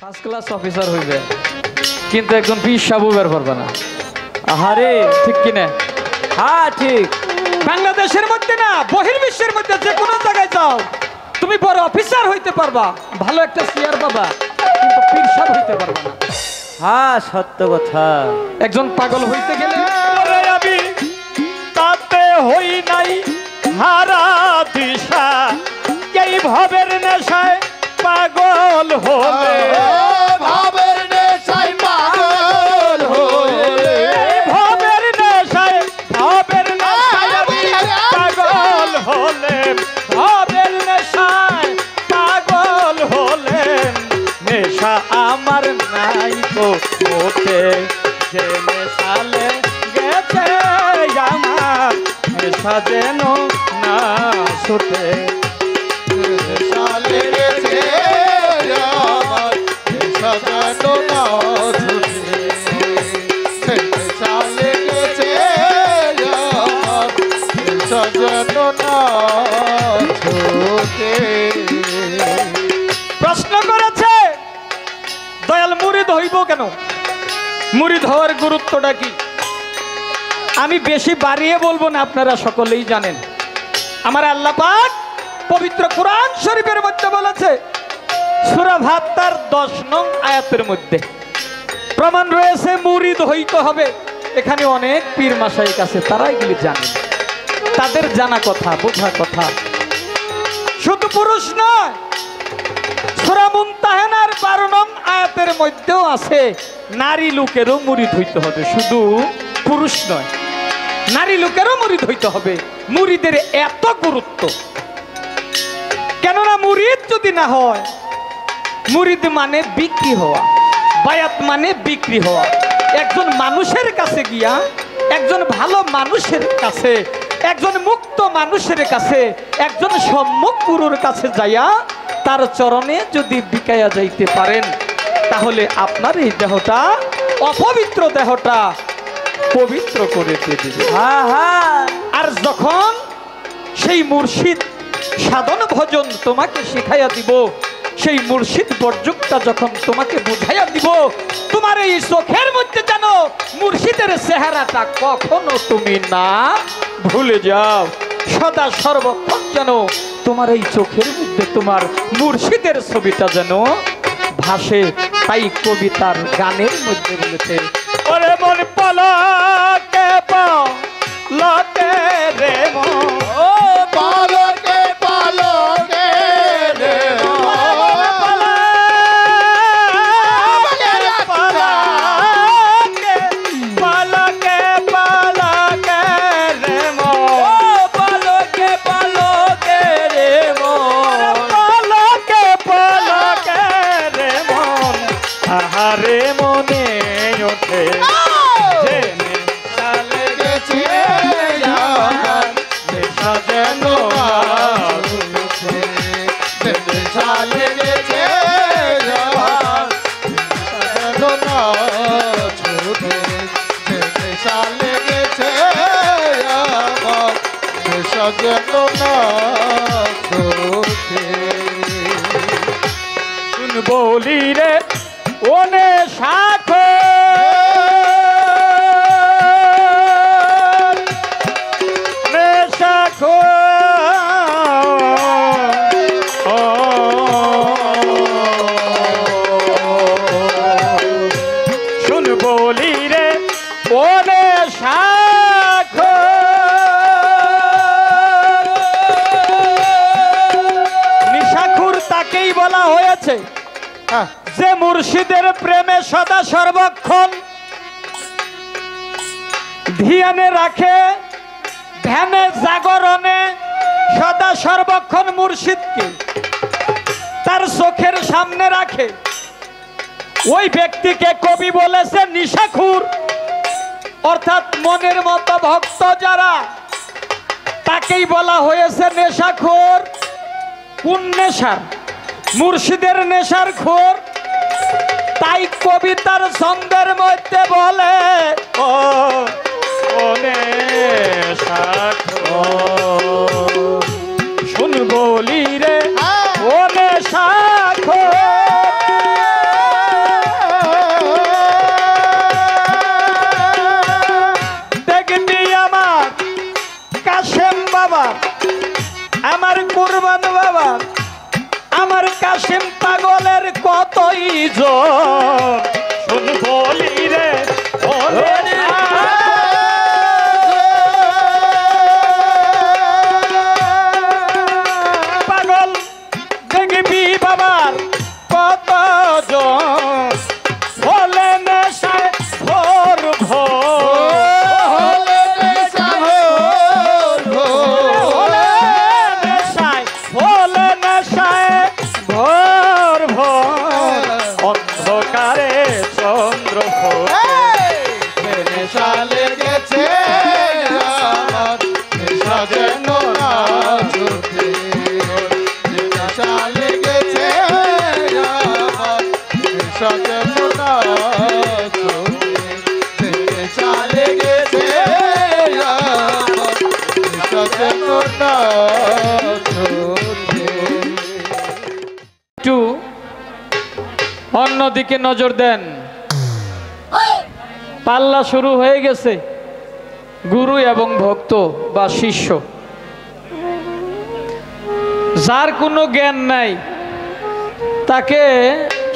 First class officer হইবে কিন্তু একজন পীর সাবু বের করবে না। আহারে ঠিক কিনা? হ্যাঁ ঠিক। বাংলাদেশের মধ্যে না বহির্বিশ্বের মধ্যে যে কোনো জায়গায় যাও তুমি বড় অফিসার হইতে পারবা, ভালো একটা চেয়ার পাবা, কিন্তু পীর সাহেব হইতে পারবা না। হ্যাঁ সত্য কথা। একজন পাগল হইতে গেলে আমি তাতে হই নাই হারা দিশা, এই ভবের নেশায় পাগল হলে ভাবের নেশায় পাগল হলে ভবের নেশায় পাগল হলে ভবের নেশায় পাগল হলে নেশা আমার নাই তো মোটে, যে নেশালে গেছে আমার নেশা যেন না ছুটে। সালে গেছে আমার সাজানো না ছুটে, সালে গেছে আমার সাজানো না ছুটে। প্রশ্ন করেছে দয়াল মুরিদ হইব কেন, মুরিদ হওয়ার গুরুত্বটা কি? আমি বেশি বাড়িয়ে বলবো না, আপনারা সকলেই জানেন। আমার আল্লাহ পাক পবিত্র কোরআন শরীফের মধ্যে বলেছে, সূরা ফাত্তার 10 নং আয়াতের মধ্যে প্রমাণ রয়েছে মুরিদ হইতে হবে। এখানে অনেক পীর মাশাইখ আছে, তারা এগুলি জানে, তাদের জানা কথা, বোঝা কথা। শুধু পুরুষ নয়, সূরা মুনতাহানার 12 নং আয়াতের মধ্যেও আছে নারী লোকেরও মুরিদ হইতে হবে, শুধু পুরুষ নয়, নারী লোকেরও মুরিদ হইতে হবে। মুরিদের এত গুরুত্ব, কেননা মুরিদ যদি না হয়, মুরিদ মানে বিক্রি হওয়া, বায়াত মানে বিক্রি হওয়া। একজন মানুষের কাছে গিয়া, একজন ভালো মানুষের কাছে, একজন মুক্ত মানুষের কাছে, একজন সম্মুখ গুরুর কাছে যাইয়া তার চরণে যদি বিকায়া যাইতে পারেন, তাহলে আপনার এই দেহটা, অপবিত্র দেহটা পবিত্র করে দিবে। হ্যাঁ হ্যাঁ। আর যখন সেই মুর্শিদ সাধন ভজন তোমাকে শিখাইয়া দিব, সেই মুর্শিদ বর্জুকটা যখন তোমাকে বুঝাইয়া দিব, তোমার এই চোখের মধ্যে যেন মুর্শিদের চেহারাটা কখনো তুমি না ভুলে যাও। সদা সর্বক্ষণ যেন তোমার এই চোখের মধ্যে তোমার মুর্শিদের ছবিটা যেন ভাসে। তাই কবিতার গানের মধ্যে বলেছে, ওরে মন পলকে পলকে রে মন, ও পালকে পালকে রে পালকে পালকে রে মন, পালকে পালকে রে মন, পালকে পালকে রে মন। আহারে মনে ওঠে জেনে চালে গেছে আমার নেশা যেন ছুটে, সালে গেছে আমার নেশা যেন ছুটে, সালে গেছে আমার নেশা যেন ছুটে। শুন বলি রে ওনে শাখ রে শাখ, শুন বলি রে ওনে শাখ, নিশাখুর তাকেই বলা হয়েছে যে মুর্শিদের প্রেমে সদা সর্বক্ষণ ধ্যানে রাখে, ধ্যানে জাগরণে সদা সর্বক্ষণ মুর্শিদকে তার চোখের সামনে রাখে। ওই ব্যক্তিকে কবি বলেছে নিশাখুর, অর্থাৎ মনের মতো ভক্ত যারা, তাকেই বলা হয়েছে নেশাখোর। কোন নেশার? মুর্শিদের নেশার খোর। তাই কবিতার ছন্দের মধ্যে বলে, ও নেশাখোর, শুন বলি রে ও নেশাখোর, কুরবান বাবা আমার কাশিম পাগলের কতই জোর শুন বলি রে ওরে পাগল দেখবি বাবার কত জন বলে নেশায় ভোর ভোর বলে নেশায় ভোর ভোর অন্ধকারে চন্দ্র নেশা লেগেছে আমার, নেশা যেন না ছুটে। নেশা লেগেছে আমার, নেশা যেন না ছুটে। নেশা লেগেছে আমার, নেশা যেন না ছুটে। একটু অন্যদিকে নজর দেন। পাল্লা শুরু হয়ে গেছে গুরু এবং ভক্ত বা শিষ্য। যার কোনো জ্ঞান নাই তাকে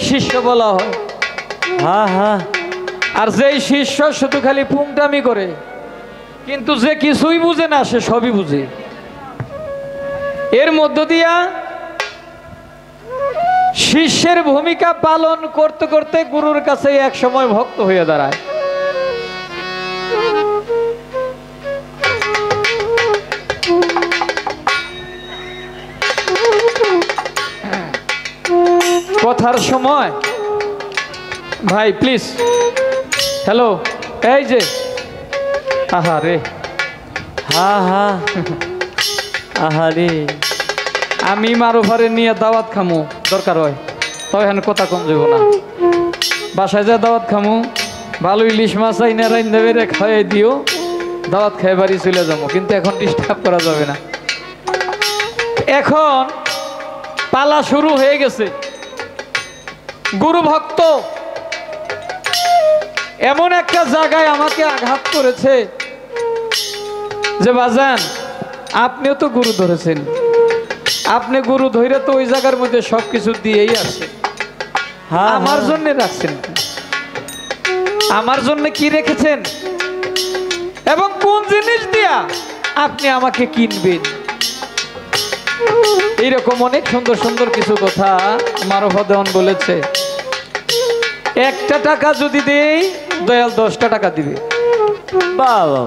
শিষ্য বলা হয়, হ্যাঁ হ্যাঁ আর যেই শিষ্য শুধু খালি পুংটামি করে কিন্তু যে কিছুই বুঝে না সে সবই বুঝে। এর মধ্য দিয়া শিষ্যের ভূমিকা পালন করতে করতে গুরুর কাছে এক সময় ভক্ত হয়ে দাঁড়ায়। কথার সময় ভাই প্লিজ, হ্যালো, এই যে আহারে হ্যাঁ হ্যাঁ আহারে আমি মারুফারে নিয়ে দাওয়াত খামু দরকার হয়, তবে এখানে কথা কম যাব না। বাসায় যা দাওয়াত খামু, ভালো ইলিশ মাছ আইনা রাইন্দা বেড়ে খাইয়ে দিও, দাওয়াত খেয়ে বাড়ি চলে যাবো, কিন্তু এখন ডিস্টার্ব করা যাবে না। এখন পালা শুরু হয়ে গেছে। গুরু ভক্ত এমন একটা জায়গায় আমাকে আঘাত করেছে যে বাজান আপনিও তো গুরু ধরেছেন, আপনি গুরু ধরে তো ওই জায়গার মধ্যে সবকিছু দিয়েই আছে, হ্যাঁ আমার জন্য রাখছেন, আমার জন্য কি রেখেছেন এবং কোন জিনিস দিয়া আপনি আমাকে কিনবেন? এইরকম অনেক সুন্দর সুন্দর কিছু কথা মারুফা দেওয়ান বলেছে। একটা টাকা যদি দেই দয়াল 10টা টাকা দিবে, বাবা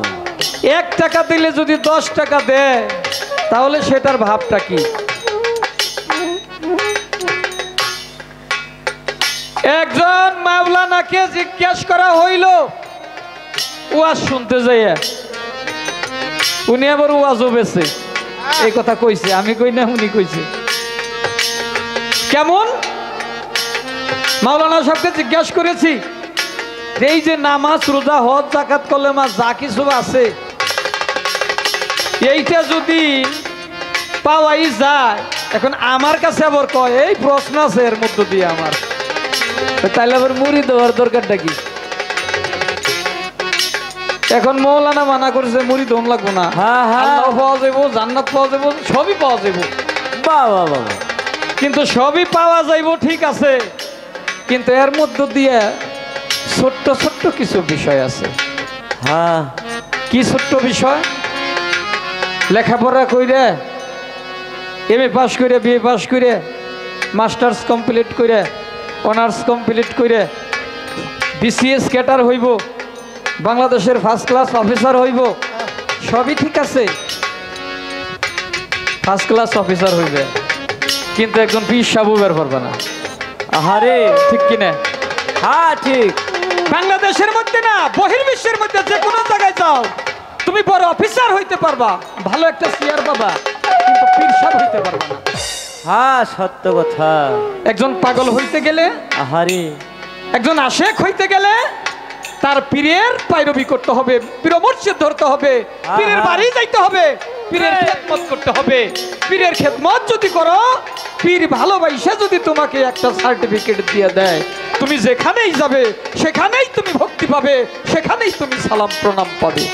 1 টাকা দিলে যদি 10 টাকা দেয় তাহলে সেটার ভাবটা কি? একজন মাওলানাকে জিজ্ঞেস করা হইল ওয়াজ শুনতে যাইয়া, উনি আবার ওয়াজও বেছে এই কথা কইছে, আমি কই না উনি কইছে। কেমন? মাওলানা সাহেবকে জিজ্ঞাসা করেছি এই যে নামাজ রোজা হজ যাকাত কলেমা যা কিছু আছে এইটা যদি পাওয়াই যায়, এখন আমার কাছে আবার কয় এই প্রশ্ন আছে এর মধ্য দিয়ে আমার, তাইলে আবার মুড়ি দেওয়ার দরকারটা কি? এখন মৌলানা মানা করছে মুড়ি দম লাগবো না, হ্যাঁ, হ্যাঁ। আল্লাহ পাওয়া যাবো, জান্নাত পাওয়া যাবো, সবই পাওয়া যাবো, বাবা বাবা কিন্তু সবই পাওয়া যাইব ঠিক আছে, কিন্তু এর মধ্য দিয়ে ছোট্ট ছোট্ট কিছু বিষয় আছে। হ্যাঁ কি ছোট্ট বিষয়? লেখাপড়া কইরে এমএ পাস করে, বিএ পাস করে, মাস্টার্স কমপ্লিট করে, অনার্স কমপ্লিট করে বিসিএস ক্যাডার হইব, বাংলাদেশের ফার্স্ট ক্লাস অফিসার হইব, সবই ঠিক আছে, ফার্স্ট ক্লাস অফিসার হইবে, কিন্তু একজন পীর সাবু বের পারবে না। আহারে ঠিক কিনা? হ্যাঁ ঠিক। বাংলাদেশের মধ্যে না, বহির্বিশ্বের মধ্যে যে কোনো জায়গায় যাও তুমি বড় অফিসার হইতে পারবা, ভালো একটা চেয়ার পাবা, কিন্তু পীর সাহেব হইতে পারবা না। হ্যাঁ সত্য কথা। একজন পাগল হইতে গেলে, আহারে একজন আশেক হইতে গেলে তার পীরের পায়রবি করতে হবে, পীর মুর্শিদ ধরতে হবে, পীরের বাড়ি যাইতে হবে, পীরের খেদমত করতে হবে। পীরের খেদমত যদি করো, পীর ভালোবাসা যদি তোমাকে একটা সার্টিফিকেট দিয়ে দেয়, তুমি যেখানেই যাবে সেখানেই তুমি ভক্তি পাবে, সেখানেই তুমি সালাম প্রণাম পাবে,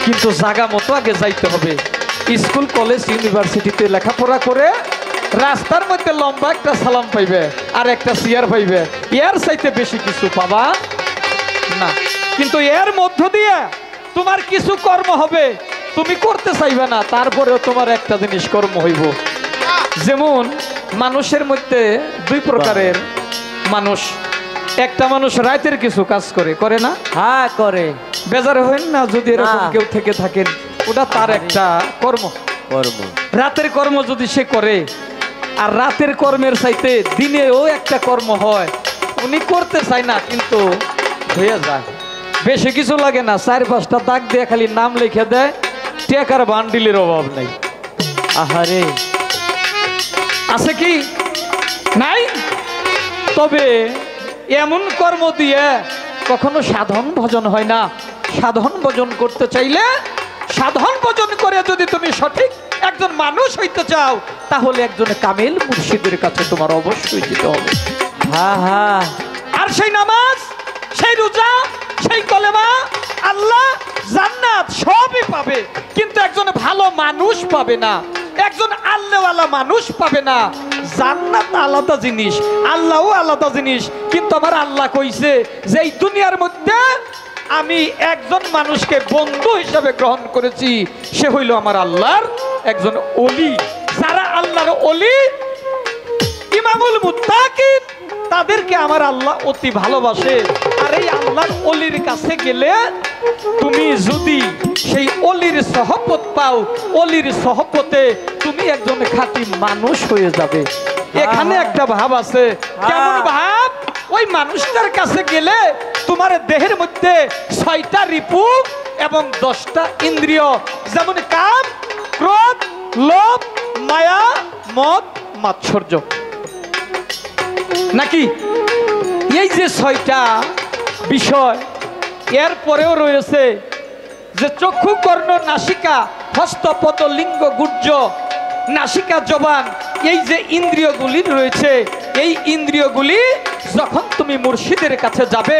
কিন্তু জায়গা মতো আগে যাইতে হবে। স্কুল কলেজ ইউনিভার্সিটিতে লেখাপড়া করে রাস্তার মধ্যে লম্বা একটা সালাম পাইবে আর একটা চেয়ার পাইবে, এর চাইতে বেশি কিছু পাবা না। কিন্তু এর মধ্য দিয়ে তোমার কিছু কর্ম হবে, তুমি করতে চাইবে না, তারপরেও তোমার একটা জিনিস কর্ম হইব। যেমন মানুষের মধ্যে দুই প্রকারের মানুষ, একটা মানুষ রাতের কিছু কাজ করে, করে না? হ্যাঁ করে। বেজার হইন না যদি এরকম না। কেউ থেকে থাকেন, ওটা তার একটা কর্ম। কর্ম। রাতের কর্ম যদি সে করে, আর রাতের কর্মের চাইতে দিনেও একটা কর্ম হয়, উনি করতে চায় না কিন্তু হয়ে যায়। বেশি কিছু লাগে না, 4-5টা দাগ দিয়ে খালি নাম লিখে দেয়, টাকার বান্ডিলের অভাব নেই। আহারে আছে কি নাই? তবে এমন কর্ম দিয়ে কখনো সাধন ভজন হয় না। সাধন ভজন করতে চাইলে, সাধন ভজন করে যদি তুমি সঠিক একজন মানুষ হইতে চাও, তাহলে একজন কামেল মুর্শিদের কাছে তোমার অবশ্যই যেতে হবে। হ্যাঁ হ্যাঁ। আর সেই নামাজ, সেই রোজা, সেই কলেমা, আল্লাহ জান্নাত সবই পাবে, কিন্তু একজন ভালো মানুষ পাবে না, একজন আল্লাহওয়ালা মানুষ পাবে না। জান্নাত আলাদা জিনিস, আল্লাহও আলাদা জিনিস। কিন্তু আমার আল্লাহ কইছে যে এই দুনিয়ার মধ্যে আমি একজন মানুষকে বন্ধু হিসাবে গ্রহণ করেছি, সে হইল আমার আল্লাহর একজন ওলি। যারা আল্লাহর ওলি, ইমামুল মুত্তাকিন, তাদেরকে আমার আল্লাহ অতি ভালোবাসে। আর এই আল্লাহর ওলির কাছে গেলে তুমি যদি সেই ওলির সহবত পাও, ওলির সহবতে তুমি একজন খাঁটি মানুষ হয়ে যাবে। এখানে একটা ভাব আছে। কেমন ভাব? ওই মানুষটার কাছে গেলে তোমার দেহের মধ্যে 6টা রিপু এবং 10টা ইন্দ্রিয়, যেমন কাম, ক্রোধ, লোভ, মায়া, মদ, মাৎসর্য, নাকি এই যে 6টা বিষয়, এর পরেও রয়েছে যে চক্ষু, কর্ণ, নাসিকা, হস্ত, পদ, লিঙ্গ, গুর্জ, নাসিকা, জবান, এই যে ইন্দ্রিয়গুলি রয়েছে, এই ইন্দ্রিয়গুলি যখন তুমি মুর্শিদের কাছে যাবে,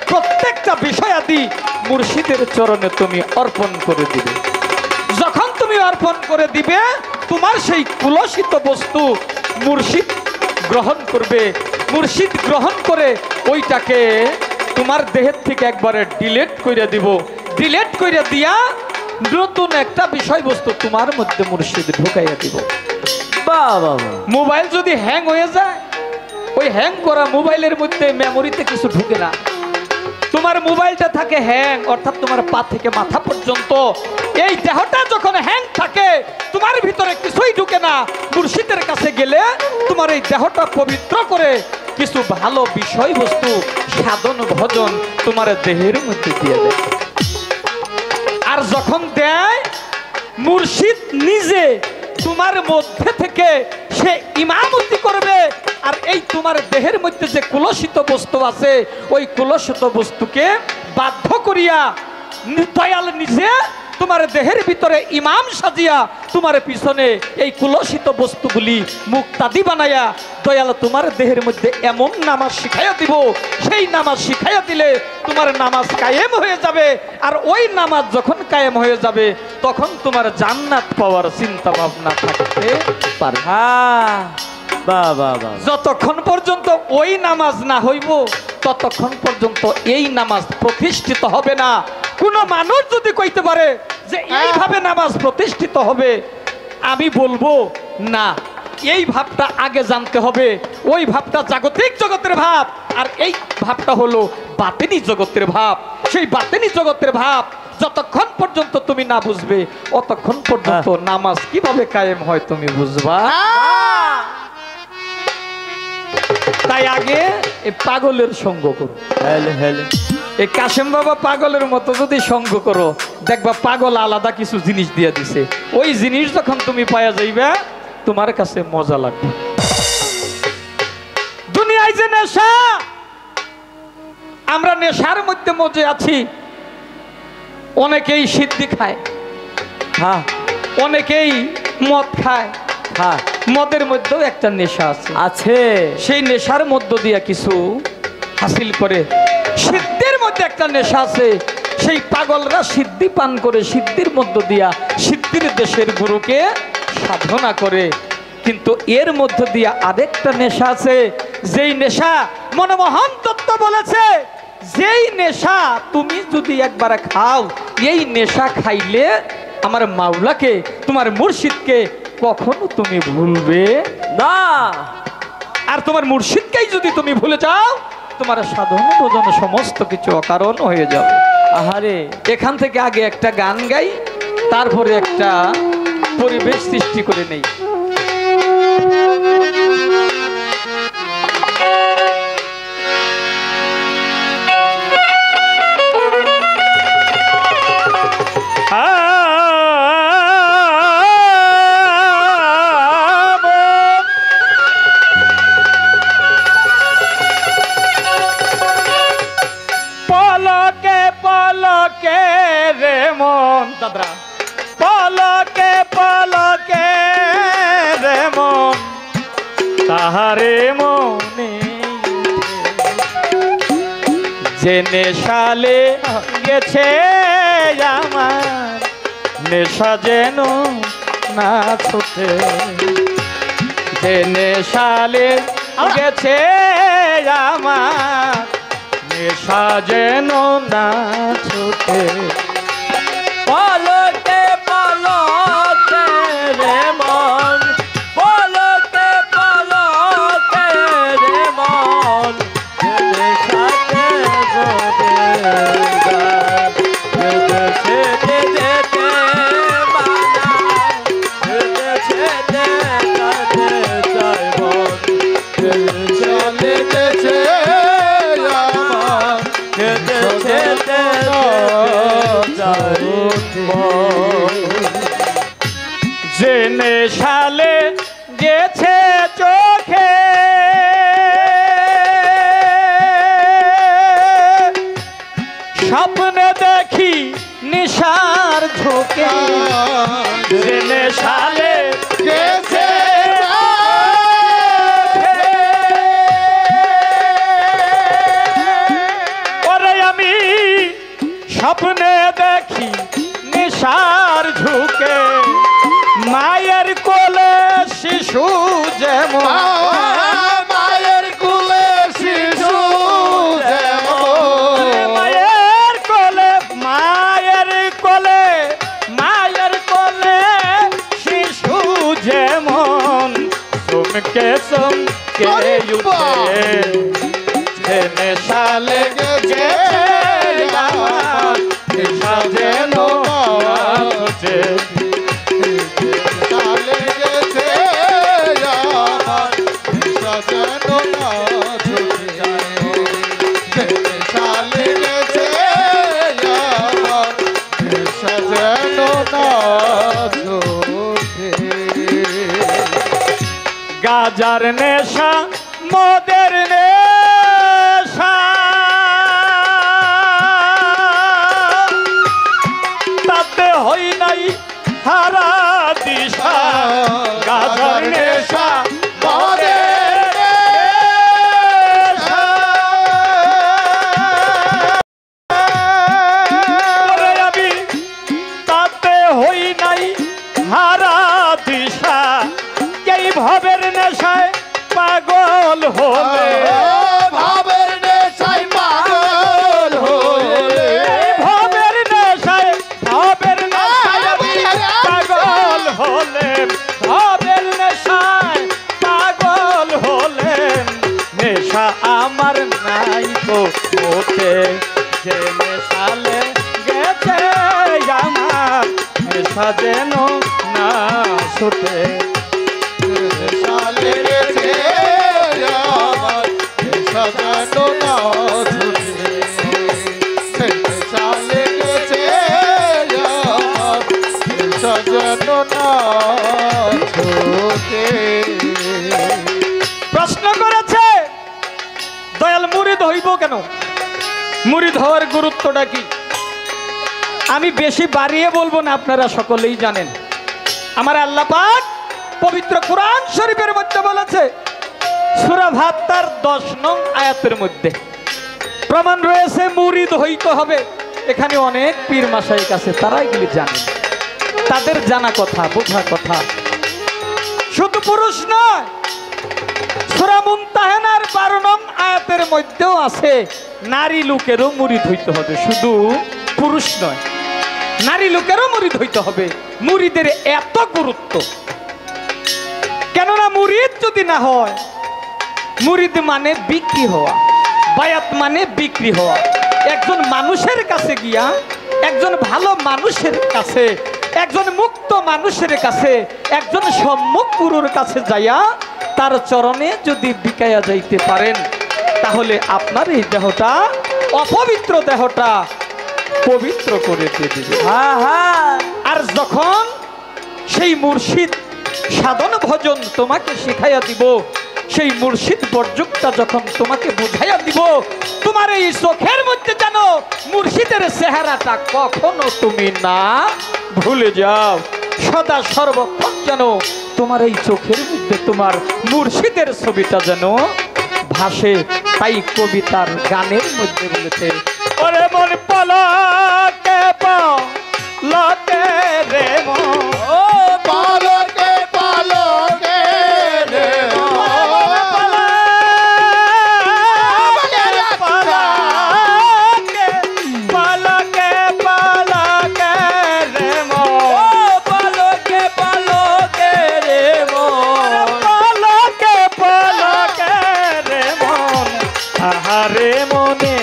প্রত্যেকটা বিষয়াদি মুর্শিদের চরণে তুমি অর্পণ করে দিবে। যখন তুমি অর্পণ করে দিবে, তোমার সেই কুলসিত বস্তু মুর্শিদ গ্রহণ করবে। মুর্শিদ গ্রহণ করে ওইটাকে তোমার দেহের থেকে একবারে ডিলেট করে দিব। ডিলেট করে দিয়া নতুন একটা বিষয়বস্তু তোমার মধ্যে মুর্শিদ ঢুকাইয়া দিব। বাবা মোবাইল যদি হ্যাং হয়ে যায়, ওই হ্যাং করা মোবাইলের মধ্যে মেমোরিতে কিছু ঢুকে না, তোমার মোবাইলটা থাকে হ্যাং, অর্থাৎ তোমার পা থেকে মাথা পর্যন্ত এই দেহটা যখন হ্যাং থাকে, তোমার ভিতরে কিছুই ঢুকে না। মুর্শিদের কাছে গেলে তোমার এই দেহটা পবিত্র করে কিছু ভালো বিষয়বস্তু, সাধন ভজন তোমার দেহের মধ্যে দিয়ে দেয়। আর যখন দেয়, মুর্শিদ নিজে তোমার মধ্যে থেকে সে ইমামতি করবে। আর এই তোমার দেহের মধ্যে যে কুলসিত বস্তু আছে, ওই কুলসিত বস্তুকে বাধ্য করিয়া দয়াল নিজে তোমার দেহের ভিতরে ইমাম সাজিয়া তোমার পিছনে এই কুলসিত বস্তুগুলি মুক্তাদি বানায়া দয়াল তোমার দেহের মধ্যে এমন নামাজ শিখাইয়া দিব, সেই নামাজ শিখাইয়া দিলে তোমার নামাজ কায়েম হয়ে যাবে। আর ওই নামাজ যখন কায়েম হয়ে যাবে, তখন তোমার জান্নাত পাওয়ার চিন্তা ভাবনা থাকতে পারে। হ্যাঁ বাবা বাবা। যতক্ষণ পর্যন্ত ওই নামাজ না হইব, ততক্ষণ পর্যন্ত এই নামাজ প্রতিষ্ঠিত হবে না। কোনো মানুষ যদি কইতে পারে যে এইভাবে নামাজ প্রতিষ্ঠিত হবে, আমি বলবো না, এই ভাবটা আগে জানতে হবে। ওই ভাবটা জাগতিক জগতের ভাব, আর এই ভাবটা হলো বাতেনি জগতের ভাব। সেই বাতেনি জগতের ভাব যতক্ষণ পর্যন্ত তুমি না বুঝবে, অতক্ষণ পর্যন্ত নামাজ কিভাবে কায়েম হয় তুমি বুঝবা। তাই আগে এই পাগলের সঙ্গ করো। Hello hello. এই কাশেম বাবা পাগলের মতো যদি সঙ্গ করো, দেখবা পাগল আলাদা কিছু জিনিস দিয়ে দিছে। ওই জিনিস যখন তুমি পাওয়া যাইবে, তোমার কাছে মজা লাগবে। দুনিয়ায় যে নেশা, আমরা নেশার মধ্যে মজে আছি। অনেকেই সিদ্ধি খায়, হ্যাঁ অনেকেই মদ খায়। হ্যাঁ মদের মধ্যেও একটা নেশা আছে। আছে। সেই নেশার মধ্য দিয়ে কিছু হাসিল করে। সিদ্ধের মধ্যে একটা নেশা আছে, সেই পাগলরা সিদ্ধি পান করে সিদ্ধির মধ্য দিয়া সিদ্ধির দেশের গুরুকে সাধনা করে। কিন্তু এর মধ্য দিয়া আরেকটা নেশা আছে, যেই নেশা মনমোহন তত্ত্ব বলেছে, যেই নেশা তুমি যদি একবার খাও, এই নেশা খাইলে আমার মাওলাকে, তোমার মুর্শিদকে কখনো তুমি ভুলবে না। আর তোমার মুর্শিদকেই যদি তুমি ভুলে যাও, তোমার সাধন ভোজন সমস্ত কিছু অকারণ হয়ে যাবে। আহারে এখান থেকে আগে একটা গান গাই, তারপরে একটা পরিবেশ সৃষ্টি করে নেই। পলকে পলকে রে মন দাদরা, পলকে পলকে রে মন তাহারে মনে যে নেশালে গেছে আমার, নেশা যেন না ছুটে, যে নেশালে গেছে আমার, নেশা যেন না ছুটে। পলকে পলকে রে মন, পলকে পলকে রে মন, সাথে গোদে ছেড়ে যেতে মানা, ছেড়ে যেতে চাই মন, চলে গেছে আমার ছেড়ে যেতে চাই মন। যে নেশালে গেছে চোখে স্বপ্নে দেখি নিশার ঝোঁকে, যে নেশালে গেছে ওরে আমি স্বপ্নে দেখি নিশার ঝুঁকে, মায়ের কোলে শিশু যেমন, মায়ের কুলে শিশু যেমন, মায়ের কোলে মায়ের কোলে মায়ের কোলে শিশু যেমন চমকে চমকে উঠে, যে নেশালে গেছে আমার, নেশা যেন আছে। চলে গেছে আমার সজন না ছুটে, চলে গেছে আমার সজন না ছুটে। গাজার নেশা মদের নেশা, তাতে হই নাই হারা দিশা, গাজার নেশা মদের নেশা, ওরে আমি তাতে হই নাই হারা দিশা, এই ভবের নেশায় পাগল হলে, ভাবের নেশায় পাগল হলে, এই ভবের নেশায় পাগল হলে, ভবের নেশায় পাগল হলে, নেশা আমার নাই তো মোটে, যে নেশালে গেছে আমার, নেশা যেন না ছুটে। চলে গেছে আমার সজন না ছুটে, চলে গেছে আমার সজন না ছুটে। প্রশ্ন করেছে দয়াল মুরিদ হইব কেন, মুরিদ হওয়ার গুরুত্বটা কি? আমি বেশি বাড়িয়ে বলবো না, আপনারা সকলেই জানেন। আমার আল্লাহ পাক পবিত্র কোরআন শরীফের মধ্যে বলেছে, সূরা ফাত্তার 10 নং আয়াতের মধ্যে প্রমাণ রয়েছে মুরিদ হইতে হবে। এখানে অনেক পীর মাশাইখ আছে, তারা এগুলি জানে, তাদের জানা কথা, বোঝা কথা। শুধু পুরুষ নয়, সূরা মুমতাহানার 12 নং আয়াতের মধ্যেও আছে নারী লোকেরও মুরিদ হইতে হবে, শুধু পুরুষ নয়, নারী লোকেরও মুরিদ হইতে হবে। মুরিদের এত গুরুত্ব, কেননা মুরিদ যদি না হয়, মুরিদ মানে বিক্রি হওয়া, বায়াত মানে বিক্রি হওয়া। একজন মানুষের কাছে গিয়া, একজন ভালো মানুষের কাছে, একজন মুক্ত মানুষের কাছে, একজন সম্মুখ গুরুর কাছে যাইয়া তার চরণে যদি বিকাইয়া যাইতে পারেন, তাহলে আপনার এই দেহটা, অপবিত্র দেহটা পবিত্র করে দিবে। আর যখন সেই মুর্শিদ সাধন ভজন তোমাকে শিখাইয়া দিব, সেই মুর্শিদ বর্জকটা যখন তোমাকে বুঝাইয়া দিব, তোমার এই চোখের মধ্যে যেন মুর্শিদের চেহারাটা কখনো তুমি না ভুলে যাও, সদা সর্বক্ষণ যেন তোমার এই চোখের মধ্যে তোমার মুর্শিদের ছবিটা যেন ভাসে। তাই কবিতার গানের মধ্যে বলেছে, ওরে মন পলকে পলকে রে মন, ও পালকে পালকে রে আহারে মনে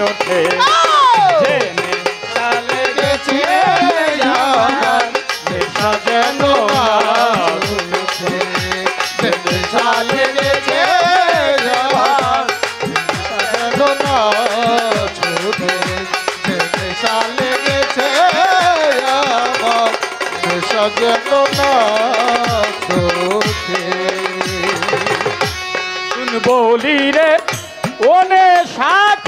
ওঠে জেনে চালে গেছে আমার নেশা যেন উঠে, নেশা লেগেছে আমার নেশা যেন ছুটে, নেশা লেগেছে আমার নেশা যেন ছুটে। শুন বলি রে ওনে শাখ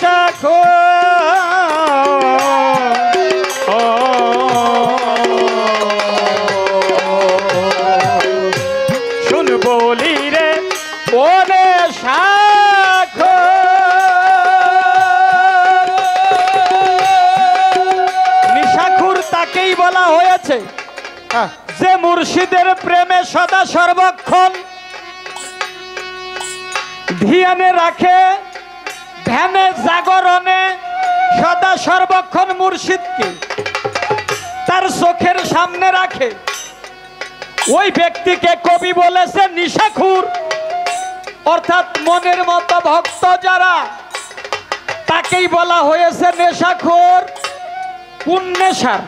শাখ, শুন বলি রে ওনে শাখ, নিশাখুর তাকেই বলা হয়েছে যে মুর্শিদের প্রেমে সদা সর্বক্ষণ ধ্যানে রাখে, ধ্যানে জাগরণে সদা সর্বক্ষণ মুর্শিদকে তার চোখের সামনে রাখে, ওই ব্যক্তিকে কবি বলেছে নিশাখুর। অর্থাৎ মনের মতো ভক্ত যারা, তাকেই বলা হয়েছে নেশাখোর। কোন নেশার?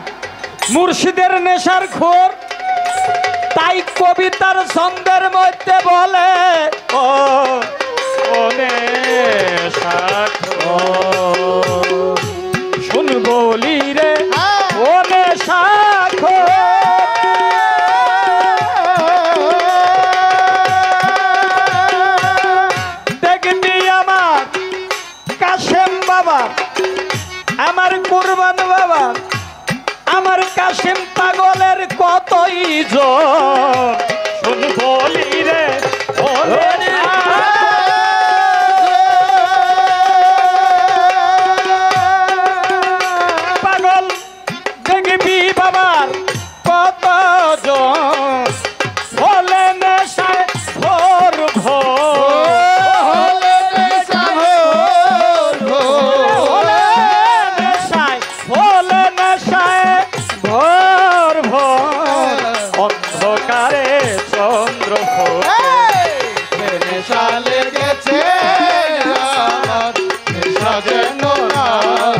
মুর্শিদের নেশার খোর। তাই কবিতার ছন্দের মধ্যে বলে, ও নেশাখোর, শুন বলি রে ও নেশাখোর, দেখবি আমার কাশেম বাবা, আমার কুরবান বাবা, আমার কাশেম পাগলের কতই জন, শুন বলি রে ও পাগল, দেখবি বাবার কত জন, বলে নেশায় ভোর ভোর, অন্ধকারে চন্দ্র নেশা লেগেছে আমার নেশা যেন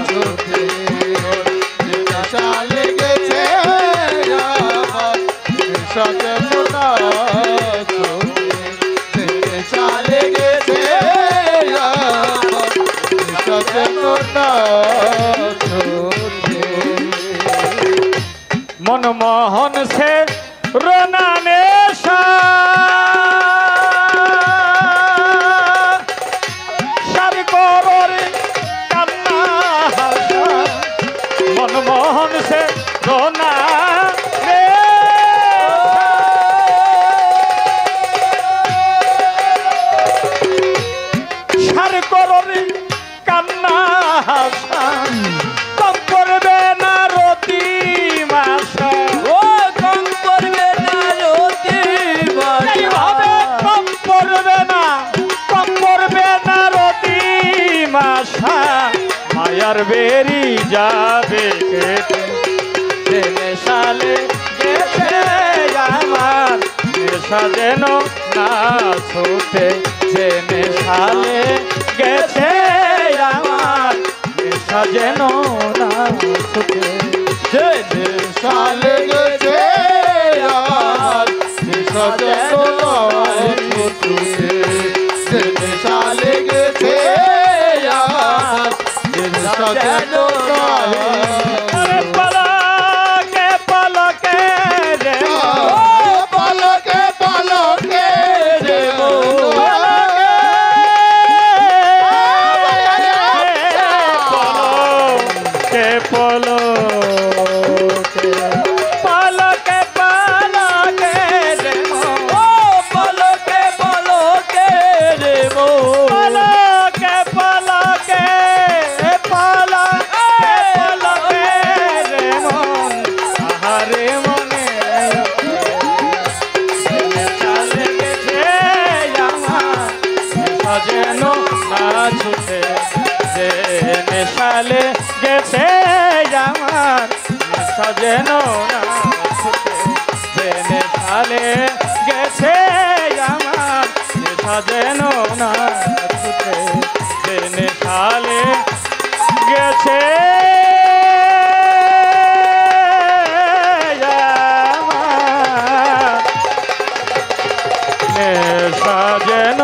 ছুটে, নেশা লেগেছে আমার নেশা যেন ছুটে, নেশা লেগেছে আমার নেশা যেন ছুটে। মনমোহন সে রোনা নেশা, সারি করর কান্না হাসা, মনমোহন সে রোনা নেশা যেন না ছুটে যে নেশালে গেছে আমার নেশা যেন না ছুটে যে নেশা লেগেছে আমার নেশা যেন নয় ছুটে যে নেশা লেগেছে আমার নেশা যেন নয় আরে পলকে পলকে রে পলকে পলকে রে পলকে পলকে পলকে পলকে রে পলকে পলকে রে মো পলকে পলকে পলকে পলকে রে মন আহারে মনে চালে গেছে আমার যেন না ছুটে যে নেশালে গেছে আমার নেশা যেন না ছুটে যে নেশালে গেছে আমার নেশা যেন না ছুটে যে নেশালে গেছে আমার নেশা যেন